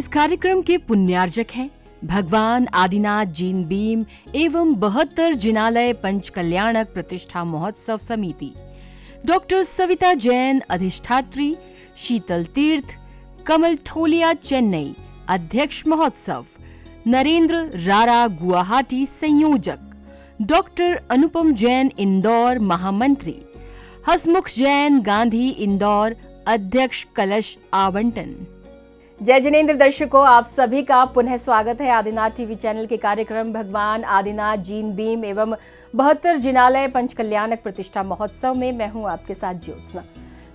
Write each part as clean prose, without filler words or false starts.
इस कार्यक्रम के पुण्यार्जक हैं भगवान आदिनाथ जैन बीम एवं 72 जिनालय पंच कल्याणक प्रतिष्ठा महोत्सव समिति, डॉक्टर सविता जैन अधिष्ठात्री, शीतल तीर्थ, कमल ठोलिया चेन्नई अध्यक्ष महोत्सव, नरेंद्र रारा गुवाहाटी संयोजक, डॉक्टर अनुपम जैन इंदौर महामंत्री, हसमुख जैन गांधी इंदौर अध्यक्ष कलश आवंटन। जय जिनेंद्र दर्शकों, आप सभी का पुनः स्वागत है आदिनाथ टीवी चैनल के कार्यक्रम भगवान आदिनाथ जैन बीम एवं 72 जिनालय पंच कल्याणक प्रतिष्ठा महोत्सव में। मैं हूं आपके साथ ज्योत्सना।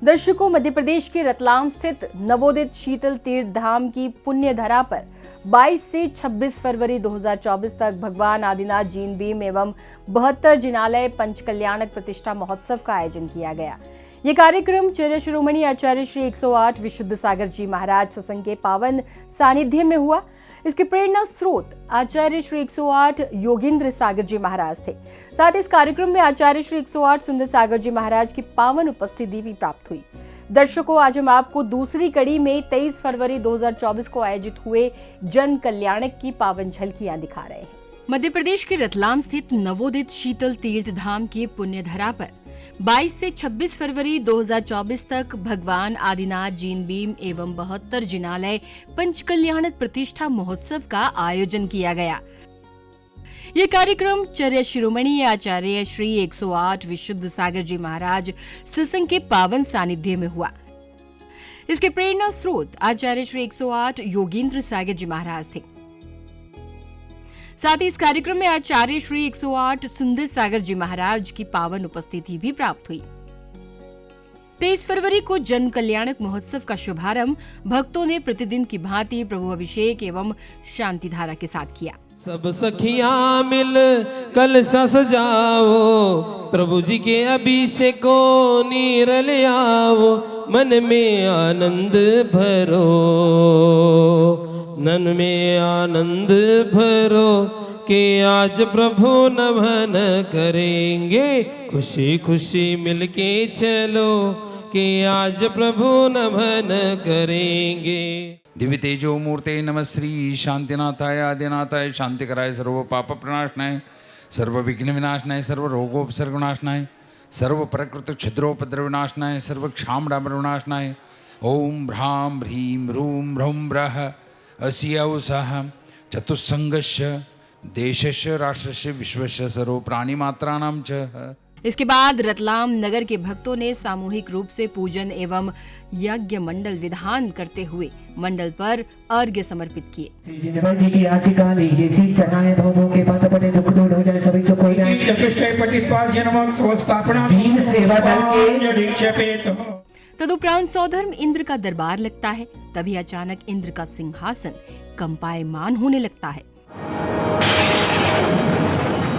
दर्शकों, मध्य प्रदेश के रतलाम स्थित नवोदित शीतल तीर्थ धाम की पुण्य धरा पर 22 से 26 फरवरी 2024 तक भगवान आदिनाथ जैन बीम एवं 72 जिनालय पंच कल्याणक प्रतिष्ठा महोत्सव का आयोजन किया गया। ये कार्यक्रम चर्य शिरोमणि आचार्य श्री 108 विशुद्ध सागर जी महाराज सत्संग के पावन सानिध्य में हुआ। इसके प्रेरणा स्रोत आचार्य श्री 108 योगेंद्र सागर जी महाराज थे। साथ ही इस कार्यक्रम में आचार्य श्री 108 सुंदर सागर जी महाराज की पावन उपस्थिति भी प्राप्त हुई। दर्शकों, आज हम आपको दूसरी कड़ी में 23 फरवरी 2024 को आयोजित हुए जन कल्याणक की पावन झलकियां दिखा रहे हैं। मध्य प्रदेश के रतलाम स्थित नवोदित शीतल तीर्थ धाम की पुण्य धरा पर 22 से 26 फरवरी 2024 तक भगवान आदिनाथ जैन बीम एवं 72 जिनालय पंच कल्याणक प्रतिष्ठा महोत्सव का आयोजन किया गया। ये कार्यक्रम चर्य शिरोमणि आचार्य श्री 108 विशुद्ध सागर जी महाराज सत्संग के पावन सानिध्य में हुआ। इसके प्रेरणा स्रोत आचार्य श्री 108 योगेंद्र सागर जी महाराज थे। साथ ही इस कार्यक्रम में आचार्य श्री 108 सुंदर सागर जी महाराज की पावन उपस्थिति भी प्राप्त हुई। 23 फरवरी को जन कल्याणक महोत्सव का शुभारंभ भक्तों ने प्रतिदिन की भांति प्रभु अभिषेक एवं शांति धारा के साथ किया। सब सखियां मिल कलशा सजाओ, प्रभु जी के अभिषेक को नीर ले आओ, मन में आनंद भरो, नन में आनंद भरो कि आज प्रभु नमन करेंगे, खुशी खुशी मिलके चलो कि आज प्रभु नमन करेंगे। दिव्य तेजो मूर्ते नमः श्री शांतिनाथाय आदिनाथाय शांतिकराय सर्व पाप प्रणाशनाय सर्व विघ्न विनाशनाय सर्व रोगोपसर्गनाशनाय सर्व प्रकृत क्षुद्रोपद्रव विनाशनाय सर्व क्षाम डामर विनाशनाय ओम भ्राम भ्रीम रूम भ्रम ब्रह अस्यौसः चतुस्संगस्य देशस्य राष्ट्रस्य विश्वस्य सर्व प्राणी मात्राणां च। इसके बाद रतलाम नगर के भक्तों ने सामूहिक रूप से पूजन एवं यज्ञ मंडल विधान करते हुए मंडल पर अर्घ्य समर्पित किए। जी की आशिका लीजिए, शीश चढ़ाएं, भवों के पात पटे दुख दूर हो जाए, सभी सुख हो जाए। चतुष्टय पठित्वा जनमक स्वस्थापना दीन सेवा दल के तदुपरांत सौधर्म इंद्र का दरबार लगता है। तभी अचानक इंद्र का सिंहासन कंपायमान होने लगता है।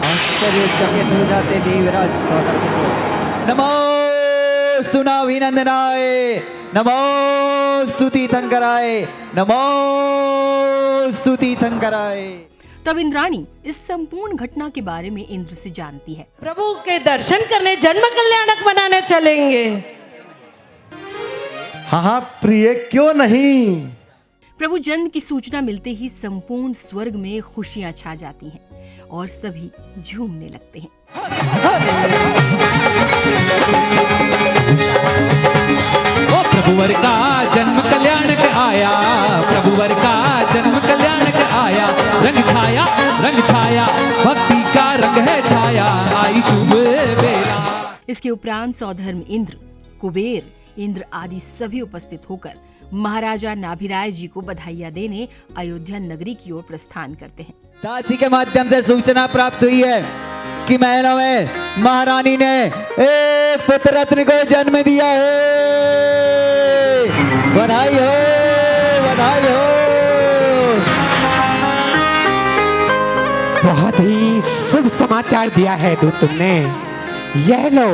आश्चर्यचकित हो जाते देवराज सौधर्म को। नमोस्तु नाभिनंदनाय, नमोस्तु तीर्थंकराय, नमोस्तु तीर्थंकराय। तब इंद्राणी इस संपूर्ण घटना के बारे में इंद्र से जानती है। प्रभु के दर्शन करने जन्म कल्याणक बनाने चलेंगे। हाँ प्रिय, क्यों नहीं। प्रभु जन्म की सूचना मिलते ही संपूर्ण स्वर्ग में खुशियां छा जाती हैं और सभी झूमने लगते हैं। ओ प्रभुवर का जन्म कल्याणक आया, प्रभुवर का जन्म कल्याणक आया, रंग छाया भक्ति का रंग है छाया, आई शुभ बेला। इसके उपरांत सौधर्म इंद्र, कुबेर इंद्र आदि सभी उपस्थित होकर महाराजा नाभिराय जी को बधाइयां देने अयोध्या नगरी की ओर प्रस्थान करते हैं। दासी के माध्यम से सूचना प्राप्त हुई है कि महलों में महारानी ने एक पुत्र रत्न को जन्म दिया है। बधाई हो, बधाई हो। बहुत ही शुभ समाचार दिया है दूत तुमने। यह लो,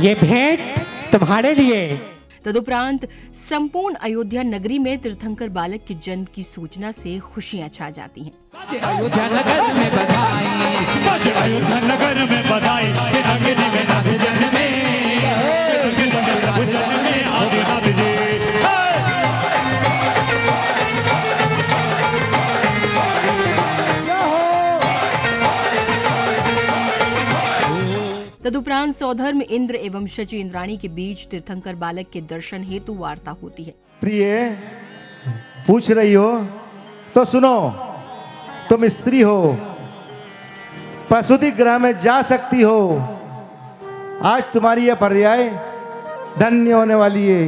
ये भेंट तुम्हारे लिए। तदुपरांत संपूर्ण अयोध्या नगरी में तीर्थंकर बालक के जन्म की सूचना से खुशियां छा जाती हैं। अयोध्या नगर में बधाई, अयोध्या नगर में बधाई, नगरी में नाथ जन्मे, प्रभु जन्मे आदिनाथ जी। तदुपरांत सौधर्म इंद्र एवं शची इंद्राणी के बीच तीर्थंकर बालक के दर्शन हेतु वार्ता होती है। प्रिय पूछ रही हो तो सुनो, तुम स्त्री हो, प्रसूति गृह में जा सकती हो। आज तुम्हारी यह पर्याय धन्य होने वाली है।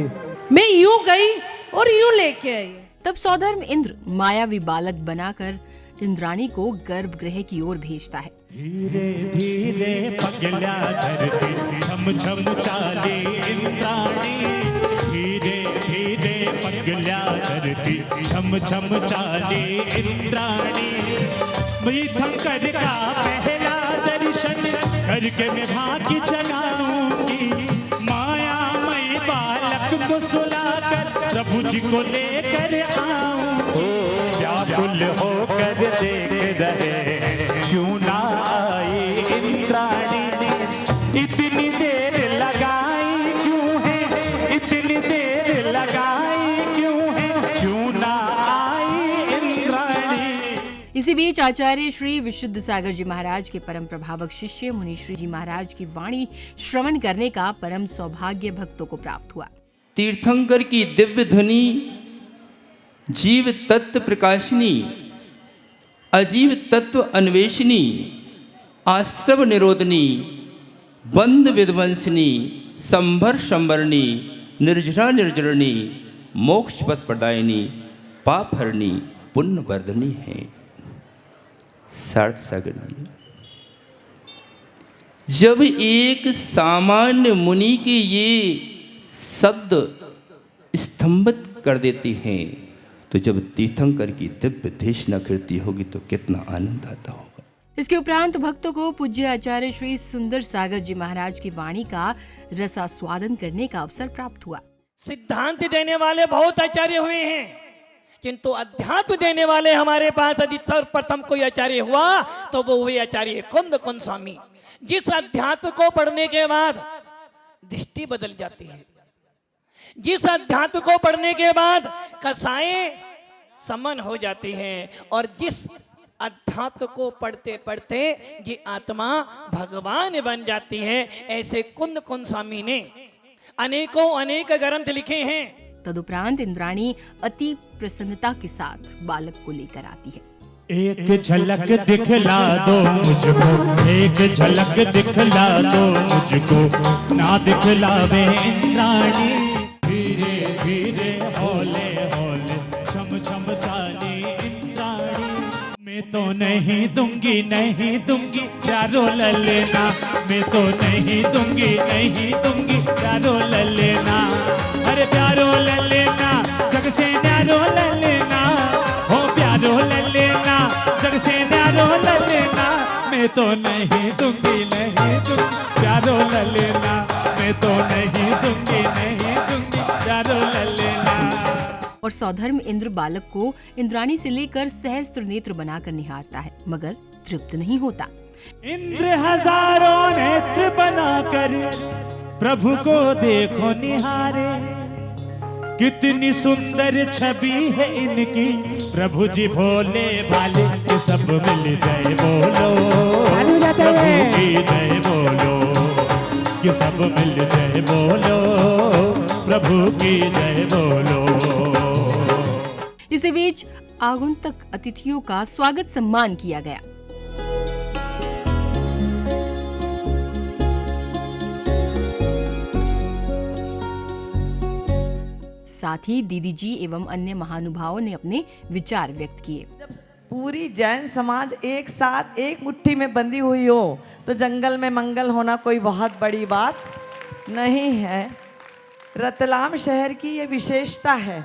मैं यूं गई और यूं लेके आई। तब सौधर्म इंद्र मायावी बालक बनाकर इंद्राणी को गर्भगृह की ओर भेजता है। धीरे धीरे पगला धरती छम छम चाले इंद्राणी, धीरे धीरे पगला धरती छम छम चाले इंद्राणी। तीर्थंकर का पहला दर्शन करके मैं भाग्य जगाऊंगी, मायामय बालक को सुलाकर प्रभु जी को लेकर आऊं। व्याकुल होकर देख रहे क्यों ना आई इंद्राणी, इतनी देर लगाई क्यों है, इतनी देर लगाई क्यों है, क्यों ना आई इंद्राणी। इसी बीच आचार्य श्री विशुद्ध सागर जी महाराज के परम प्रभावक शिष्य मुनि श्री जी महाराज की वाणी श्रवण करने का परम सौभाग्य भक्तों को प्राप्त हुआ। तीर्थंकर की दिव्य ध्वनि जीव तत्व प्रकाशिनी, अजीव तत्व अन्वेषणी, आश्रव निरोधनी, बंद विध्वंसनी, संभर संवरणी, निर्जरा निर्जरणी, मोक्ष पथ प्रदायिनी, पाप हरणी, पुण्य वर्धनी है। सार्थ सागर जी, जब एक सामान्य मुनि के ये शब्द स्तंभित कर देते हैं, तो जब तीर्थंकर की दिव्य देशना कीर्ति होगी तो कितना आनंद आता होगा। इसके उपरांत भक्तों को पूज्य आचार्य श्री सुंदर सागर जी महाराज की वाणी का रसास्वादन करने का अवसर प्राप्त हुआ। सिद्धांत देने वाले बहुत आचार्य हुए हैं, किंतु अध्यात्म देने वाले हमारे पास यदि सर्वप्रथम कोई आचार्य हुआ तो वो हुए आचार्य कुंद स्वामी, जिस अध्यात्म को पढ़ने के बाद दृष्टि बदल जाती है, जिस अध्यात्म को पढ़ने के बाद कसाएं समन हो जाती हैं, और जिस अध्यात्म को पढ़ते पढ़ते ये आत्मा भगवान बन जाती है। ऐसे कुंद स्वामी ने अनेक ग्रंथ लिखे हैं। तदुपरांत इंद्राणी अति प्रसन्नता के साथ बालक को लेकर आती है। एक झलक दिखला दो मुझको, एक झलक दिखला दो मुझको, ना दिखलावे इंद्राणी। धीरे धीरे हौले हौले छम छम चाले इंद्राणी। मैं तो नहीं दूंगी प्यारो ललेना, मैं तो नहीं दूंगी प्यारो ललेना। अरे प्यारो ललेना जग से न्यारो ललेना, हो प्यारो ललेना जग से न्यारो ललेना। मैं तो नहीं दूंगी प्यारो ललेना, मैं तो नहीं दूंगी प्यारो ललेना। और सौधर्म इंद्र बालक को इंद्राणी से लेकर सहस्त्र नेत्र बनाकर निहारता है, मगर तृप्त नहीं होता। इंद्र हजारों नेत्र बनाकर प्रभु को देखो निहारे, कितनी सुंदर छवि है इनकी। प्रभु जी भोले भाले कि सब मिल जाए बोलो, प्रभु की जय बोलो, कि सब मिल जाए बोलो, प्रभु की जय बोलो। इसी बीच आगंतुक अतिथियों का स्वागत सम्मान किया गया। साथ ही दीदी जी एवं अन्य महानुभावों ने अपने विचार व्यक्त किए। जब पूरी जैन समाज एक साथ एक मुट्ठी में बंधी हुई हो तो जंगल में मंगल होना कोई बहुत बड़ी बात नहीं है। रतलाम शहर की ये विशेषता है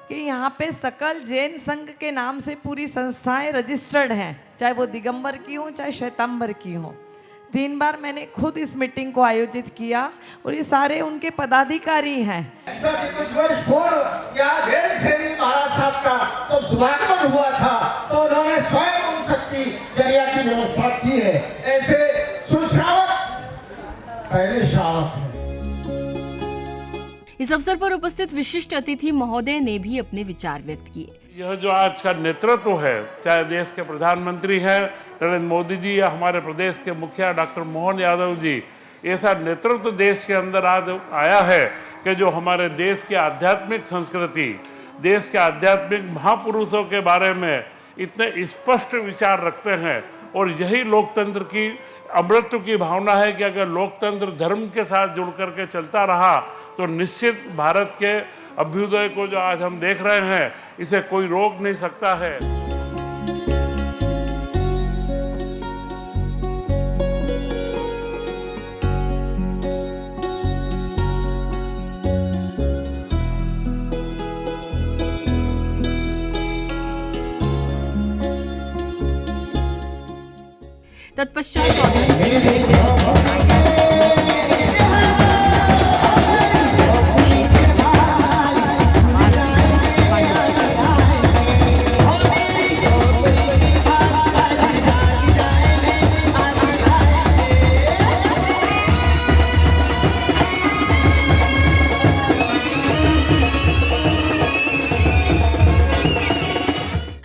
कि यहाँ पे सकल जैन संघ के नाम से पूरी संस्थाएं रजिस्टर्ड हैं, चाहे वो दिगंबर की हो चाहे श्वेतांबर की हो। 3 बार मैंने खुद इस मीटिंग को आयोजित किया और ये सारे उनके पदाधिकारी हैं। कुछ वर्ष पूर्व यहाँ जैन सैनी महाराज साहब का तो शुभागमन हुआ था, तो उन्होंने स्वयं उन शक्ति जरिया की व्यवस्था की है। ऐसे सुश्रावक पहले श्रावक हैं। इस अवसर पर उपस्थित विशिष्ट अतिथि महोदय ने भी अपने विचार व्यक्त किए। यह जो आज का नेतृत्व है, चाहे देश के प्रधानमंत्री हैं नरेंद्र मोदी जी या हमारे प्रदेश के मुखिया डॉक्टर मोहन यादव जी, ऐसा नेतृत्व देश के अंदर आज आया है कि जो हमारे देश की आध्यात्मिक संस्कृति, देश के आध्यात्मिक महापुरुषों के बारे में इतने स्पष्ट विचार रखते हैं। और यही लोकतंत्र की अमृत की भावना है कि अगर लोकतंत्र धर्म के साथ जुड़ करके चलता रहा तो निश्चित भारत के अभ्युदय को जो आज हम देख रहे हैं, इसे कोई रोक नहीं सकता है। तत्पश्चात सौधर्म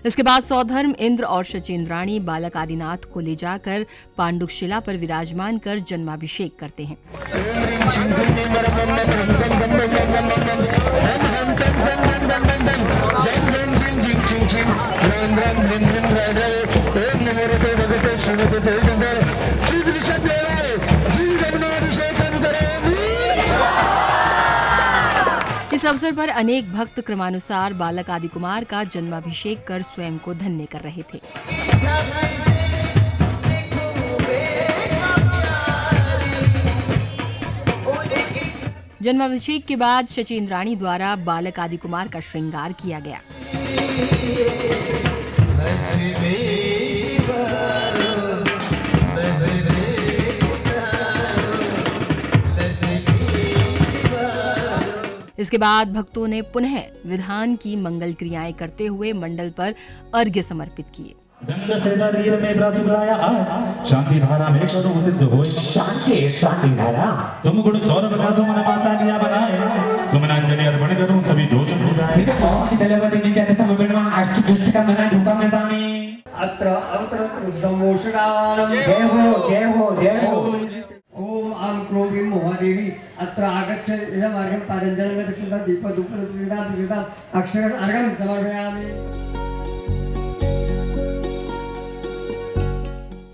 इसके बाद सौधर्म इंद्र और शचेंद्राणी बालक आदिनाथ को ले जाकर पांडुशिला पर विराजमान कर जन्माभिषेक करते हैं। इस अवसर पर अनेक भक्त क्रमानुसार बालक आदि कुमार का जन्माभिषेक कर स्वयं को धन्य कर रहे थे। जन्माभिषेक के बाद शचेंद्राणी द्वारा बालक आदि कुमार का श्रृंगार किया गया। इसके बाद भक्तों ने पुनः विधान की मंगल क्रियाएं करते हुए मंडल पर अर्घ्य समर्पित किए। शांति धारा में करो सिद्ध हो। शांति धारा तुम गुण सौरभ का सुमन माता लिया बनाए। सुमनांजलि अर्पण करूं सभी दोष भूल जाए। अष्ट दुष्ट का मना धूपा में पानी। अत्र अवतरत्रमोषणानं जय हो जय हो जय हो। ओम आं क्रोधीं मोहादेवी अत्र आगच्छ इदं मार्गं पादञ्जलिं गच्छता दीपधूपदीपदां अक्षरं अर्घं समर्पयामि।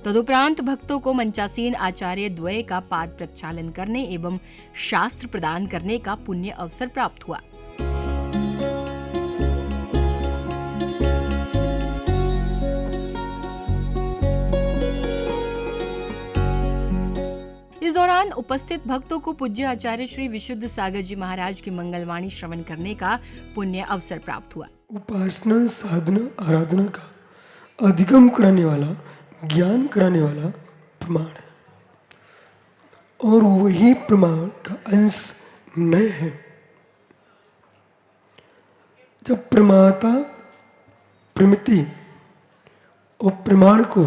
तदुपरांत भक्तों को मंचासीन आचार्य द्वय का पाद प्रक्षालन करने एवं शास्त्र प्रदान करने का पुण्य अवसर प्राप्त हुआ। इस दौरान उपस्थित भक्तों को पूज्य आचार्य श्री विशुद्ध सागर जी महाराज की मंगलवाणी श्रवण करने का पुण्य अवसर प्राप्त हुआ। उपासना साधना आराधना का अधिगम कराने वाला, ज्ञान कराने वाला प्रमाण है और वही प्रमाण का अंश न है। जब प्रमाता प्रमिति और प्रमाण को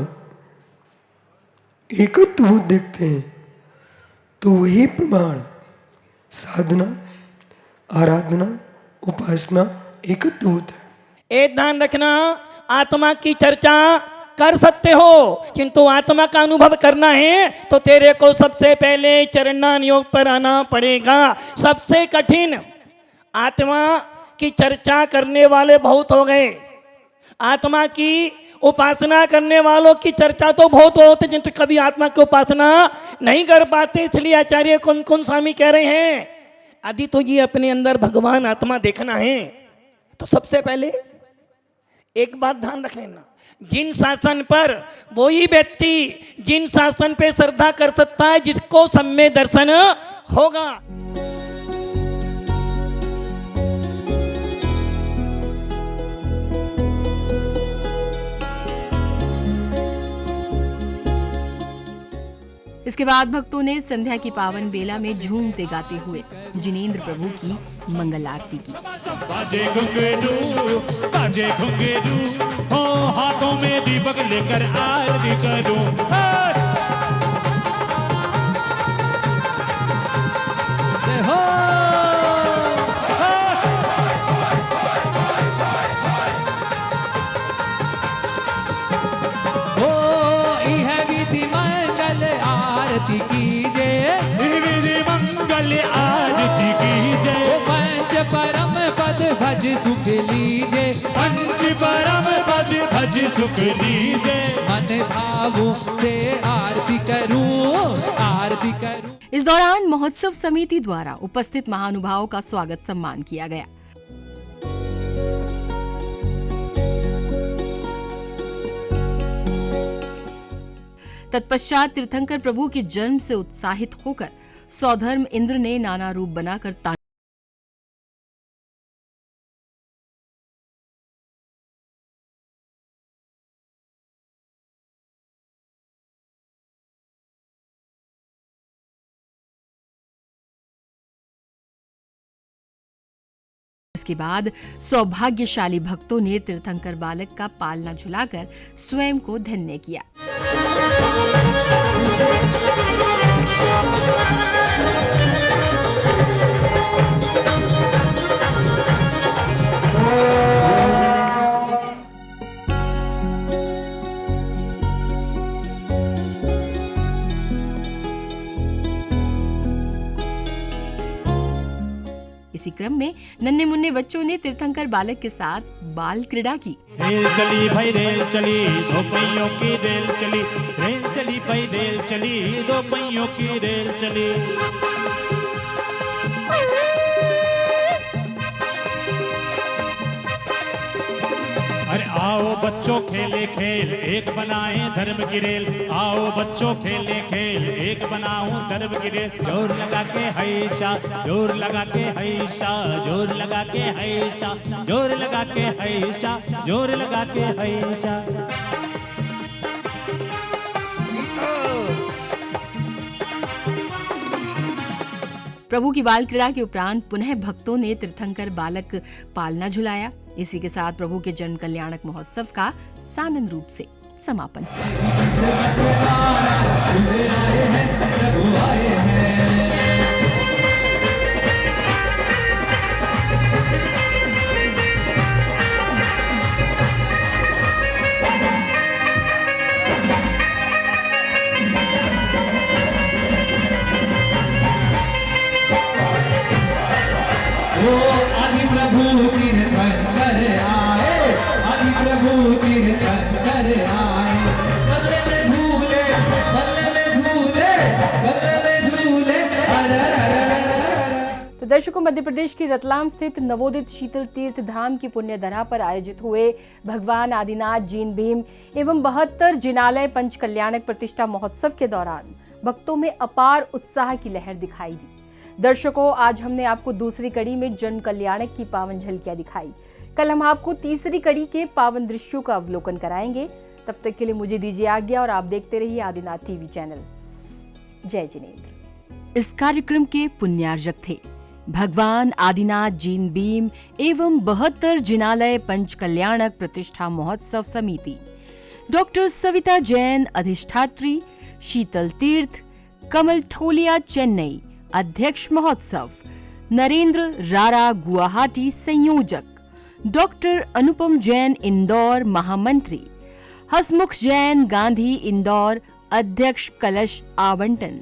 एकत्वभूत देखते हैं तो वही प्रमाण साधना आराधना उपासना एकत्वभूत है। एक ध्यान रखना, आत्मा की चर्चा कर सकते हो किंतु आत्मा का अनुभव करना है तो तेरे को सबसे पहले चरणान योग पर आना पड़ेगा। सबसे कठिन, आत्मा की चर्चा करने वाले बहुत हो गए, आत्मा की उपासना करने वालों की चर्चा तो बहुत होती किंतु कभी आत्मा की उपासना नहीं कर पाते। इसलिए आचार्य कौन कौन स्वामी कह रहे हैं, यदि तो ये अपने अंदर भगवान आत्मा देखना है तो सबसे पहले एक बात ध्यान रख लेना, जिन शासन पर वही व्यक्ति जिन शासन पे श्रद्धा कर सकता है जिसको सम्य दर्शन होगा। इसके बाद भक्तों ने संध्या की पावन बेला में झूमते गाते हुए जिनेंद्र प्रभु की मंगल आरती की। बाजे घुंघरू हो, हाथों में दीपक लेकर आरती करूं। जय हो। आरती कीजिए, विधि मंगल आरती कीजिए, पंच परम पद भज सुख लीजिए, पंच परम पद भज सुख लीजिए, मन भावों से आरती करूं, आरती करूं। इस दौरान महोत्सव समिति द्वारा उपस्थित महानुभावों का स्वागत सम्मान किया गया। तत्पश्चात तीर्थंकर प्रभु के जन्म से उत्साहित होकर सौधर्म इंद्र ने नाना रूप बनाकर इसके बाद सौभाग्यशाली भक्तों ने तीर्थंकर बालक का पालना झुलाकर स्वयं को धन्य किया। इसी क्रम में नन्हे मुन्ने बच्चों ने तीर्थंकर बालक के साथ बाल क्रीड़ा की। रेल चली भाई रेल चली, दो पहियों की रेल चली, रेल चली भाई रेल चली, दो पहियों की रेल चली। अरे आओ बच्चों खेले खेल, एक बनाए धर्म की रेल, आओ बच्चों खेले खेल, एक बनाओ धर्म की रेल। जोर लगा के हैशा, जोर लगा के हैशा, जोर लगा के हैशा, जोर लगा के हैशा, जोर लगा के हैशा। प्रभु की बाल क्रीड़ा के उपरांत पुनः भक्तों ने तीर्थंकर बालक पालना झुलाया। इसी के साथ प्रभु के जन्म कल्याणक महोत्सव का सानंद रूप से समापन दर्शकों, मध्य प्रदेश के रतलाम स्थित नवोदित शीतल तीर्थ धाम की पुण्य धरा पर आयोजित हुए भगवान आदिनाथ जीन भीम एवं 72 जिनालय पंच कल्याणक प्रतिष्ठा महोत्सव के दौरान भक्तों में अपार उत्साह की लहर दिखाई दी। दर्शकों, आज हमने आपको दूसरी कड़ी में जन कल्याणक की पावन झलकियां दिखाई। कल हम आपको तीसरी कड़ी के पावन दृश्यों का अवलोकन कराएंगे। तब तक के लिए मुझे दीजिए आज्ञा और आप देखते रहिए आदिनाथ टीवी चैनल। जय जिनेंद्र। इस कार्यक्रम के पुण्यार्जक थे भगवान आदिनाथ जीन भीम एवं 72 जिनालय पंच कल्याणक प्रतिष्ठा महोत्सव समिति, डॉक्टर सविता जैन अधिष्ठात्री, शीतल तीर्थ, कमल ठोलिया चेन्नई अध्यक्ष महोत्सव, नरेंद्र रारा गुवाहाटी संयोजक, डॉक्टर अनुपम जैन इंदौर महामंत्री, हसमुख जैन गांधी इंदौर अध्यक्ष कलश आवंटन।